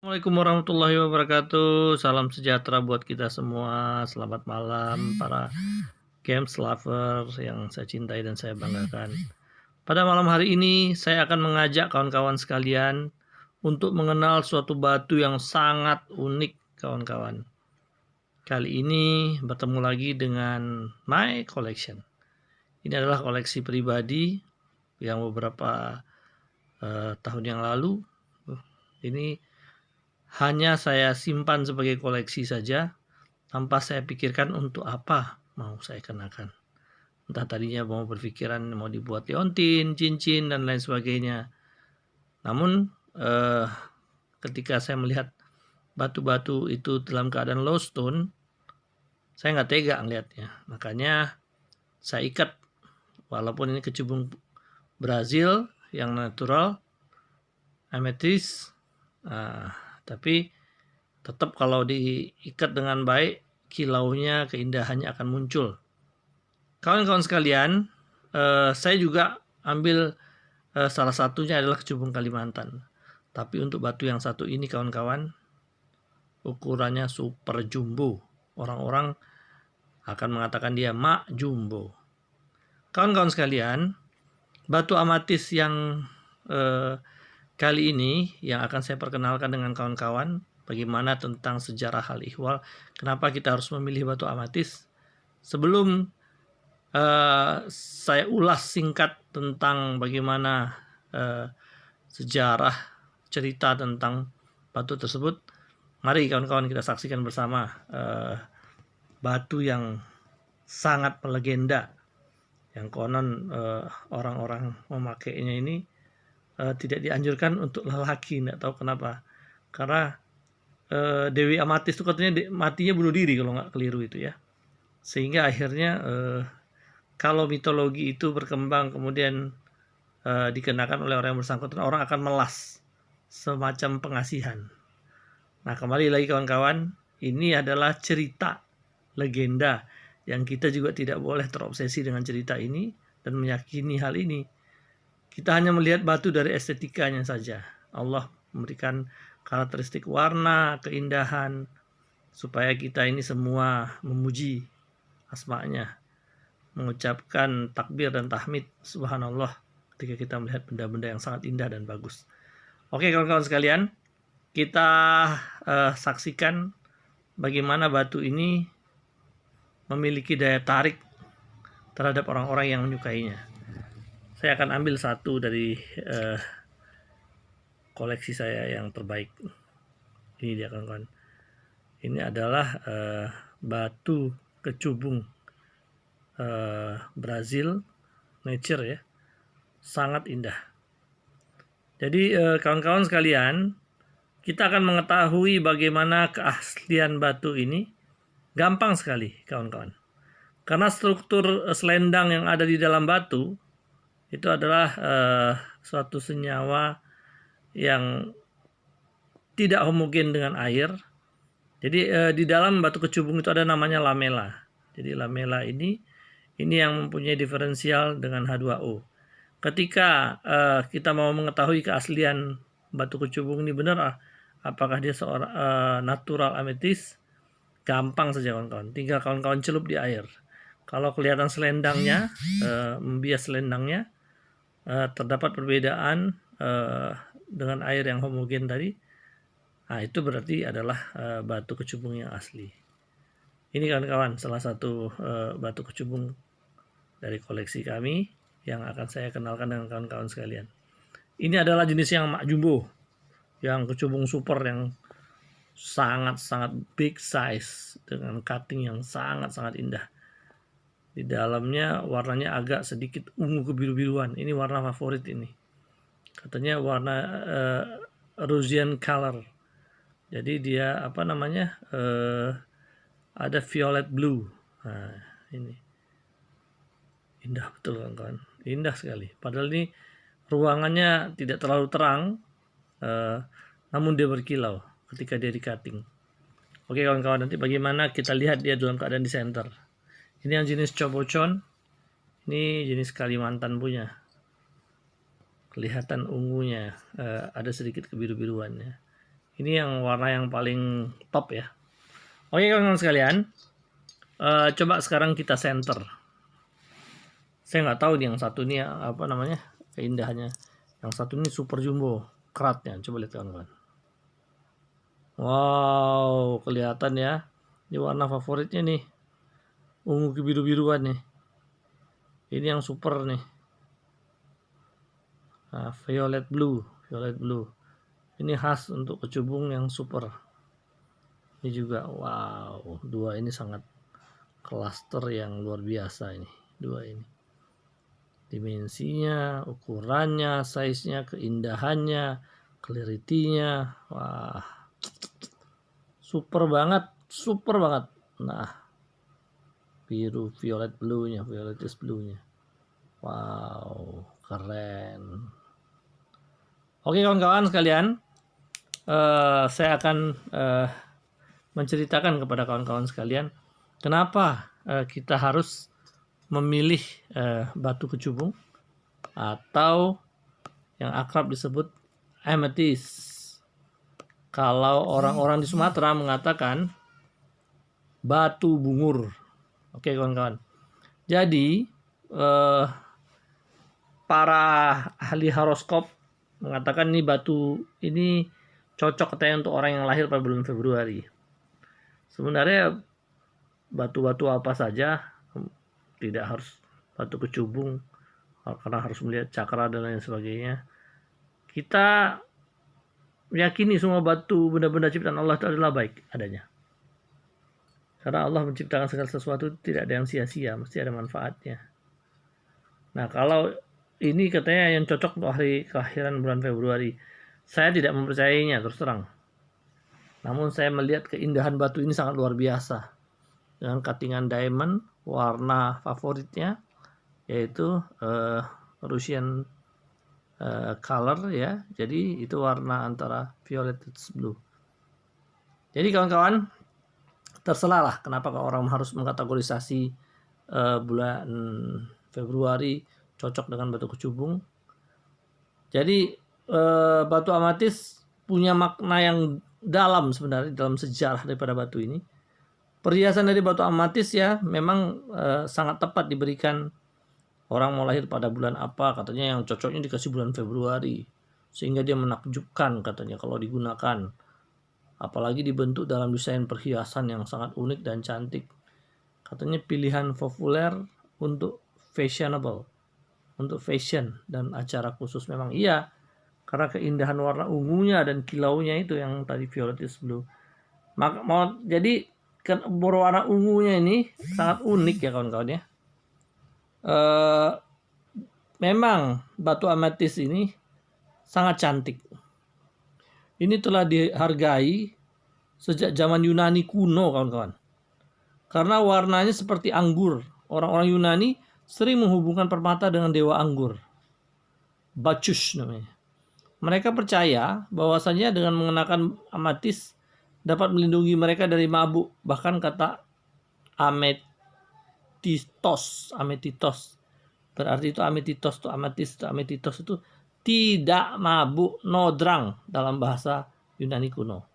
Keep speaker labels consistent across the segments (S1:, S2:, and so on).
S1: Assalamualaikum warahmatullahi wabarakatuh. Salam sejahtera buat kita semua. Selamat malam para games lover yang saya cintai dan saya banggakan. Pada malam hari ini saya akan mengajak kawan-kawan sekalian untuk mengenal suatu batu yang sangat unik, kawan-kawan. Kali ini bertemu lagi dengan My Collection. Ini adalah koleksi pribadi yang beberapa tahun yang lalu. Ini hanya saya simpan sebagai koleksi saja, tanpa saya pikirkan untuk apa mau saya kenakan. Entah tadinya mau berpikiran mau dibuat liontin, cincin, dan lain sebagainya. Namun ketika saya melihat batu-batu itu dalam keadaan low stone, saya nggak tega ngelihatnya. Makanya saya ikat, walaupun ini kecubung Brazil yang natural, amethyst, tapi tetap kalau diikat dengan baik, kilaunya, keindahannya akan muncul. Kawan-kawan sekalian, saya juga ambil salah satunya adalah kecubung Kalimantan. Tapi untuk batu yang satu ini, kawan-kawan, ukurannya super jumbo. Orang-orang akan mengatakan dia mak jumbo. Kawan-kawan sekalian, batu amatis yang kali ini yang akan saya perkenalkan dengan kawan-kawan, bagaimana tentang sejarah hal ihwal, kenapa kita harus memilih batu amatis. Sebelum saya ulas singkat tentang bagaimana sejarah cerita tentang batu tersebut, mari kawan-kawan kita saksikan bersama batu yang sangat melegenda, yang konon orang-orang memakainya ini tidak dianjurkan untuk lelaki, tidak tahu kenapa. Karena Dewi Amatis itu katanya matinya bunuh diri kalau nggak keliru itu ya. Sehingga akhirnya kalau mitologi itu berkembang kemudian dikenakan oleh orang yang bersangkutan, orang akan melas semacam pengasihan. Nah, kembali lagi kawan-kawan, ini adalah cerita legenda yang kita juga tidak boleh terobsesi dengan cerita ini dan meyakini hal ini. Kita hanya melihat batu dari estetikanya saja. Allah memberikan karakteristik warna, keindahan, supaya kita ini semua memuji asma'nya, mengucapkan takbir dan tahmid subhanallah ketika kita melihat benda-benda yang sangat indah dan bagus. Oke kawan-kawan sekalian, kita saksikan bagaimana batu ini memiliki daya tarik terhadap orang-orang yang menyukainya. Saya akan ambil satu dari koleksi saya yang terbaik. Ini dia kawan-kawan. Ini adalah batu kecubung Brazil nature ya, sangat indah. Jadi kawan-kawan sekalian, kita akan mengetahui bagaimana keaslian batu ini gampang sekali kawan-kawan. Karena struktur selendang yang ada di dalam batu itu adalah suatu senyawa yang tidak homogen dengan air. Jadi di dalam batu kecubung itu ada namanya lamela. Jadi lamela ini yang mempunyai diferensial dengan H2O. Ketika kita mau mengetahui keaslian batu kecubung ini benar, apakah dia seorang natural amethyst, gampang saja kawan-kawan. Tinggal kawan-kawan celup di air. Kalau kelihatan selendangnya, membias selendangnya, terdapat perbedaan dengan air yang homogen tadi, nah itu berarti adalah batu kecubung yang asli. Ini kawan-kawan salah satu batu kecubung dari koleksi kami yang akan saya kenalkan dengan kawan-kawan sekalian. Ini adalah jenis yang mak jumbo, yang kecubung super, yang sangat-sangat big size dengan cutting yang sangat-sangat indah. Di dalamnya warnanya agak sedikit ungu kebiru-biruan. Ini warna favorit ini. Katanya warna Russian color. Jadi dia apa namanya? Ada violet blue. Nah, ini. Indah betul kawan-kawan. Indah sekali. Padahal ini ruangannya tidak terlalu terang. Namun dia berkilau ketika dia di cutting. Oke kawan-kawan, nanti bagaimana kita lihat dia dalam keadaan di center. Ini yang jenis cobocon, ini jenis Kalimantan punya. Kelihatan ungunya, ada sedikit kebiru-biruannya. Ini yang warna yang paling top ya. Oke kawan-kawan sekalian, coba sekarang kita center. Saya nggak tahu nih yang satu ini apa namanya keindahannya. Yang satu ini super jumbo keratnya. Coba lihat kawan-kawan. Wow, kelihatan ya. Ini warna favoritnya nih. Ungu kebiru-biruan nih. Ini yang super nih. Nah, violet blue. Ini khas untuk kecubung yang super. Ini juga wow, dua ini sangat cluster yang luar biasa ini. Dua ini. Dimensinya, ukurannya, size-nya, keindahannya, clarity-nya. Wah. Super banget. Nah, biru violet blue-nya, violetis blue-nya. Wow, keren. Oke kawan-kawan sekalian, saya akan menceritakan kepada kawan-kawan sekalian kenapa kita harus memilih batu kecubung atau yang akrab disebut amethyst. Kalau orang-orang di Sumatera mengatakan batu bungur. Oke kawan-kawan. Jadi para ahli horoskop mengatakan ini batu ini cocok katanya untuk orang yang lahir pada bulan Februari. Sebenarnya batu-batu apa saja, tidak harus batu kecubung karena harus melihat cakra dan lain sebagainya. Kita meyakini semua batu benda-benda ciptaan Allah itu adalah baik adanya. Karena Allah menciptakan segala sesuatu tidak ada yang sia-sia, mesti ada manfaatnya. Nah, kalau ini katanya yang cocok untuk hari kelahiran bulan Februari. Saya tidak mempercayainya terus terang. Namun saya melihat keindahan batu ini sangat luar biasa. Dengan cuttingan diamond, warna favoritnya yaitu Russian color ya. Jadi itu warna antara violet dan blue. Jadi kawan-kawan, terserah lah kenapa orang harus mengkategorisasi bulan Februari cocok dengan batu kecubung. Jadi batu ametis punya makna yang dalam sebenarnya dalam sejarah daripada batu ini. Perhiasan dari batu ametis ya memang sangat tepat diberikan orang mau lahir pada bulan apa, katanya yang cocoknya dikasih bulan Februari sehingga dia menakjubkan katanya kalau digunakan. Apalagi dibentuk dalam desain perhiasan yang sangat unik dan cantik. Katanya pilihan populer untuk fashionable, untuk fashion dan acara khusus. Memang iya, karena keindahan warna ungunya dan kilaunya itu yang tadi violetis blue. Jadi berwarna ungunya ini sangat unik ya kawan-kawan ya. Memang batu ametis ini sangat cantik. Ini telah dihargai sejak zaman Yunani kuno kawan-kawan. Karena warnanya seperti anggur. Orang-orang Yunani sering menghubungkan permata dengan dewa anggur. Bacchus namanya. Mereka percaya bahwasanya dengan mengenakan ametis dapat melindungi mereka dari mabuk. Bahkan kata ametitos. Berarti itu ametitos itu tidak mabuk, no drunk dalam bahasa Yunani kuno.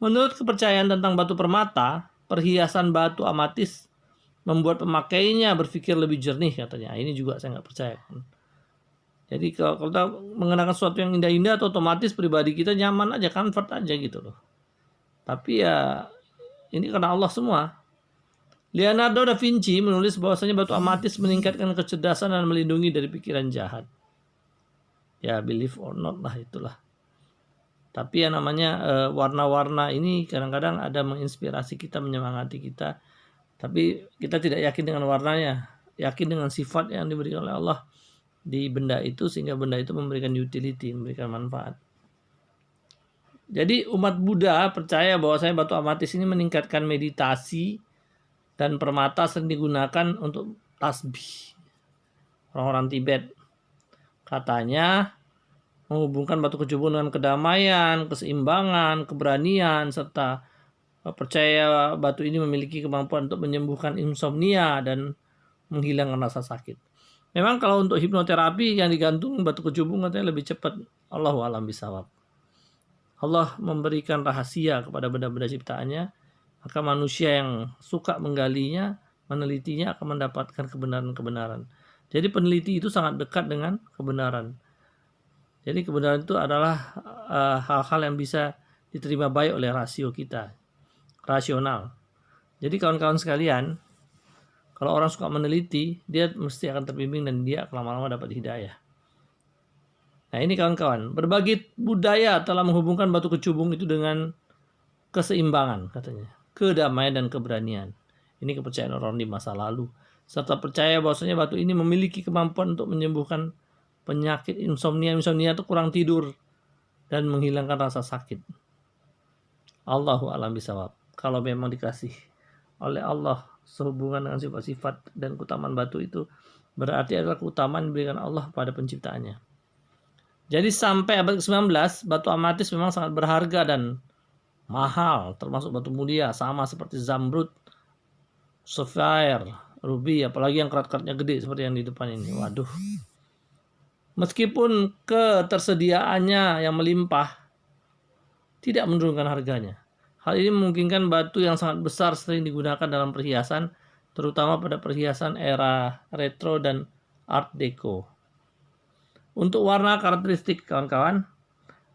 S1: Menurut kepercayaan tentang batu permata, perhiasan batu ametis membuat pemakainya berpikir lebih jernih katanya. Ini juga saya nggak percaya. Jadi kalau kita mengenakan sesuatu yang indah-indah, otomatis pribadi kita nyaman aja, comfort aja gitu loh. Tapi ya ini karena Allah semua. Leonardo da Vinci menulis bahwasanya batu ametis meningkatkan kecerdasan dan melindungi dari pikiran jahat. Ya believe or not lah itulah. Tapi ya namanya warna-warna ini kadang-kadang ada menginspirasi kita, menyemangati kita. Tapi kita tidak yakin dengan warnanya, yakin dengan sifat yang diberikan oleh Allah di benda itu sehingga benda itu memberikan utility, memberikan manfaat. Jadi umat Buddha percaya bahwasanya batu ametis ini meningkatkan meditasi dan permata sering digunakan untuk tasbih. Orang-orang Tibet katanya menghubungkan batu kecubung dengan kedamaian, keseimbangan, keberanian, serta percaya batu ini memiliki kemampuan untuk menyembuhkan insomnia dan menghilangkan rasa sakit. Memang kalau untuk hipnoterapi yang digantung batu kecubung katanya lebih cepat. Allahu a'lam bishawab. Allah memberikan rahasia kepada benda-benda ciptaannya, maka manusia yang suka menggalinya, menelitinya akan mendapatkan kebenaran-kebenaran. Jadi peneliti itu sangat dekat dengan kebenaran. Jadi kebenaran itu adalah hal-hal yang bisa diterima baik oleh rasio kita, rasional. Jadi kawan-kawan sekalian, kalau orang suka meneliti, dia mesti akan terbimbing dan dia lama-lama dapat hidayah. Nah ini kawan-kawan, berbagai budaya telah menghubungkan batu kecubung itu dengan keseimbangan katanya, kedamaian dan keberanian. Ini kepercayaan orang di masa lalu. Serta percaya bahwasanya batu ini memiliki kemampuan untuk menyembuhkan penyakit insomnia. Insomnia itu kurang tidur dan menghilangkan rasa sakit. Allahu a'lam bishawab. Kalau memang dikasih oleh Allah sehubungan dengan sifat-sifat dan keutamaan batu itu, berarti adalah keutamaan yang diberikan Allah pada penciptaannya. Jadi sampai abad ke-19, batu amatis memang sangat berharga dan mahal, termasuk batu mulia, sama seperti zamrud, sapphire, ruby, apalagi yang kerat-keratnya gede seperti yang di depan ini. Waduh. Meskipun ketersediaannya yang melimpah, tidak menurunkan harganya. Hal ini memungkinkan batu yang sangat besar sering digunakan dalam perhiasan, terutama pada perhiasan era retro dan art deco. Untuk warna karakteristik kawan-kawan,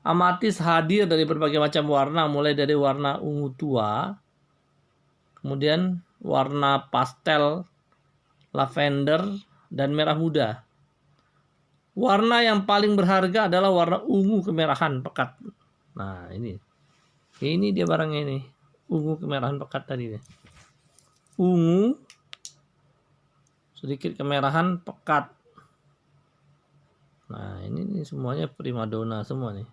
S1: amatis hadir dari berbagai macam warna, mulai dari warna ungu tua, kemudian warna pastel, lavender, dan merah muda. Warna yang paling berharga adalah warna ungu kemerahan pekat. Nah ini dia barangnya ini, ungu kemerahan pekat tadi. Ungu, sedikit kemerahan pekat. Nah ini semuanya primadona semua nih.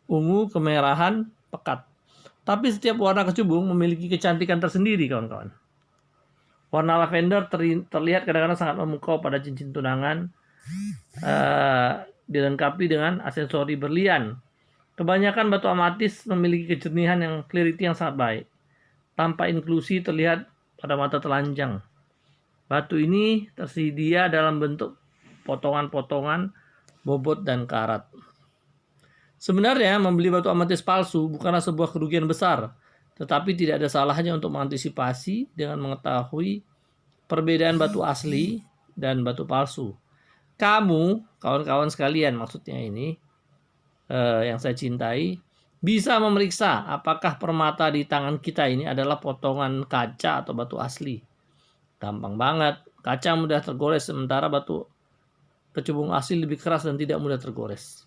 S1: Ungu kemerahan pekat. Tapi setiap warna kecubung memiliki kecantikan tersendiri kawan-kawan. Warna lavender terlihat kadang-kadang sangat memukau pada cincin tunangan, dilengkapi dengan aksesori berlian. Kebanyakan batu amatis memiliki kejernihan yang clarity yang sangat baik. Tanpa inklusi terlihat pada mata telanjang. Batu ini tersedia dalam bentuk potongan-potongan, bobot, dan karat. Sebenarnya membeli batu amatis palsu bukanlah sebuah kerugian besar, tetapi tidak ada salahnya untuk mengantisipasi dengan mengetahui perbedaan batu asli dan batu palsu. Kamu, kawan-kawan sekalian maksudnya ini, yang saya cintai, bisa memeriksa apakah permata di tangan kita ini adalah potongan kaca atau batu asli. Gampang banget, kaca mudah tergores sementara batu kecubung asli lebih keras dan tidak mudah tergores.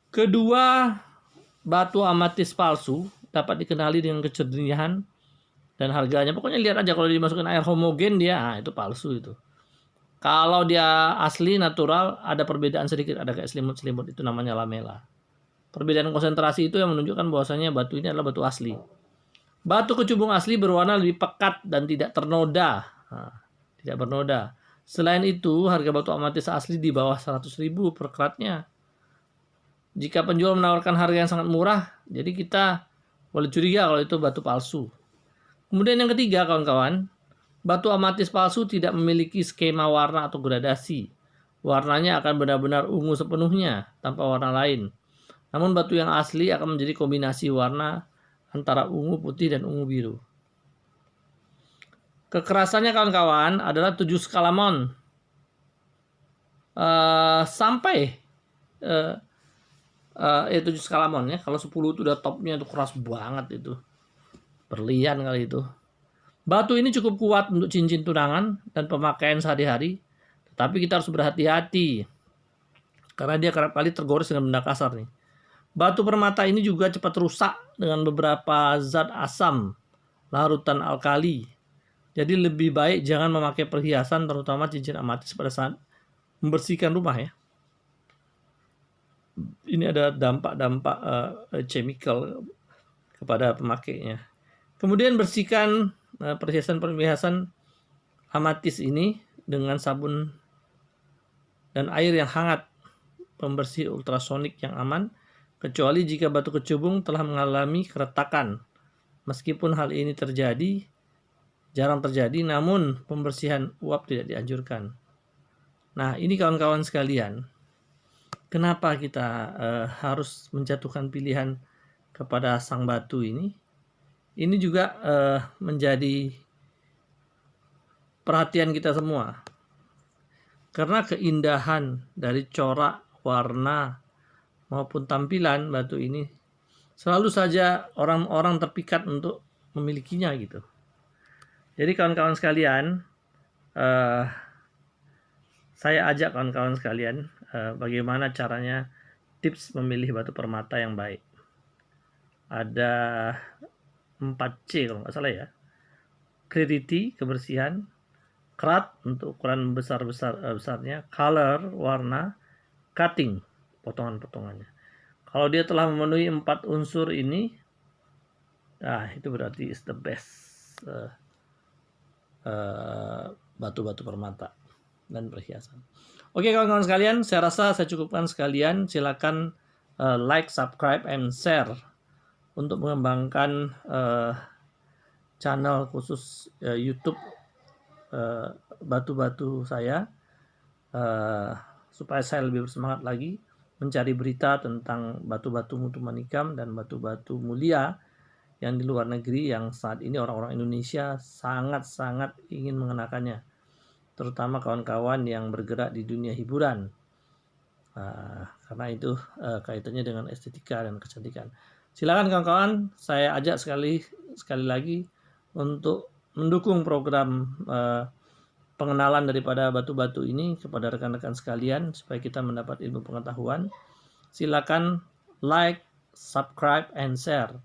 S1: Kedua batu amatis palsu dapat dikenali dengan kejernihan dan harganya. Pokoknya lihat aja kalau dimasukin air homogen dia, itu palsu itu. Kalau dia asli natural ada perbedaan sedikit, ada kayak selimut-selimut, itu namanya lamela. Perbedaan konsentrasi itu yang menunjukkan bahwasanya batu ini adalah batu asli. Batu kecubung asli berwarna lebih pekat dan tidak ternoda. Tidak bernoda. Selain itu, harga batu amatis asli di bawah 100.000 per karatnya. Jika penjual menawarkan harga yang sangat murah, jadi kita boleh curiga kalau itu batu palsu. Kemudian yang ketiga, kawan-kawan, batu amatis palsu tidak memiliki skema warna atau gradasi. Warnanya akan benar-benar ungu sepenuhnya, tanpa warna lain. Namun batu yang asli akan menjadi kombinasi warna antara ungu putih dan ungu biru. Kekerasannya kawan-kawan adalah 7 skala Mohn. Sampai 7 skala Mohn ya. Kalau 10 itu udah topnya, itu keras banget itu. Berlian kali itu. Batu ini cukup kuat untuk cincin tunangan dan pemakaian sehari-hari. Tetapi kita harus berhati-hati. Karena dia kerap kali tergores dengan benda kasar nih. Batu permata ini juga cepat rusak dengan beberapa zat asam, larutan alkali. Jadi lebih baik jangan memakai perhiasan, terutama cincin amatis pada saat membersihkan rumah ya. Ini ada dampak-dampak chemical kepada pemakainya. Kemudian bersihkan perhiasan-perhiasan amatis ini dengan sabun dan air yang hangat, pembersih ultrasonik yang aman, kecuali jika batu kecubung telah mengalami keretakan. Meskipun hal ini jarang terjadi, namun pembersihan uap tidak dianjurkan. Nah, ini kawan-kawan sekalian. kenapa kita harus menjatuhkan pilihan kepada sang batu ini? Ini juga menjadi perhatian kita semua. Karena keindahan dari corak, warna, maupun tampilan batu ini selalu saja orang-orang terpikat untuk memilikinya gitu. Jadi kawan-kawan sekalian, saya ajak kawan-kawan sekalian bagaimana caranya tips memilih batu permata yang baik. Ada 4C kalau nggak salah ya. Clarity, kebersihan, craft untuk ukuran besarnya, color, warna, cutting, potongan-potongannya. Kalau dia telah memenuhi 4 unsur ini, nah itu berarti is the best batu-batu permata dan perhiasan. Oke kawan-kawan sekalian, saya rasa saya cukupkan sekalian. Silakan like, subscribe, and share untuk mengembangkan channel khusus YouTube batu-batu saya, supaya saya lebih bersemangat lagi mencari berita tentang batu-batu mutu manikam dan batu-batu mulia yang di luar negeri yang saat ini orang-orang Indonesia sangat-sangat ingin mengenakannya, terutama kawan-kawan yang bergerak di dunia hiburan, karena itu kaitannya dengan estetika dan kecantikan. Silakan kawan-kawan, saya ajak sekali lagi untuk mendukung program pengenalan daripada batu-batu ini kepada rekan-rekan sekalian supaya kita mendapat ilmu pengetahuan. Silakan like, subscribe, and share.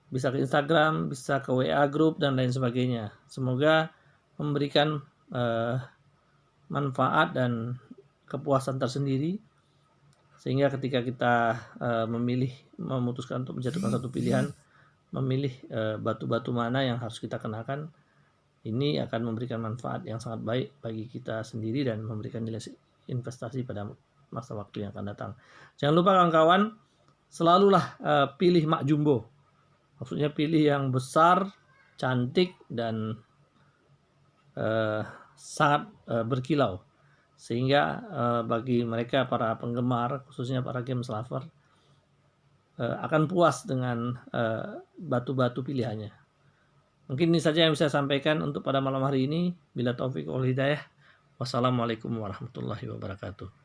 S1: Bisa ke Instagram, bisa ke WA group dan lain sebagainya. Semoga memberikan manfaat dan kepuasan tersendiri sehingga ketika kita memutuskan untuk menjatuhkan satu pilihan, memilih batu-batu mana yang harus kita kenakan, ini akan memberikan manfaat yang sangat baik bagi kita sendiri dan memberikan nilai investasi pada masa waktu yang akan datang. Jangan lupa kawan-kawan, selalulah pilih mak jumbo. Maksudnya pilih yang besar, cantik, dan sangat berkilau. Sehingga bagi mereka para penggemar, khususnya para games lover, akan puas dengan batu-batu pilihannya. Mungkin ini saja yang bisa saya sampaikan untuk pada malam hari ini. Bila taufik wal hidayah. Wassalamualaikum warahmatullahi wabarakatuh.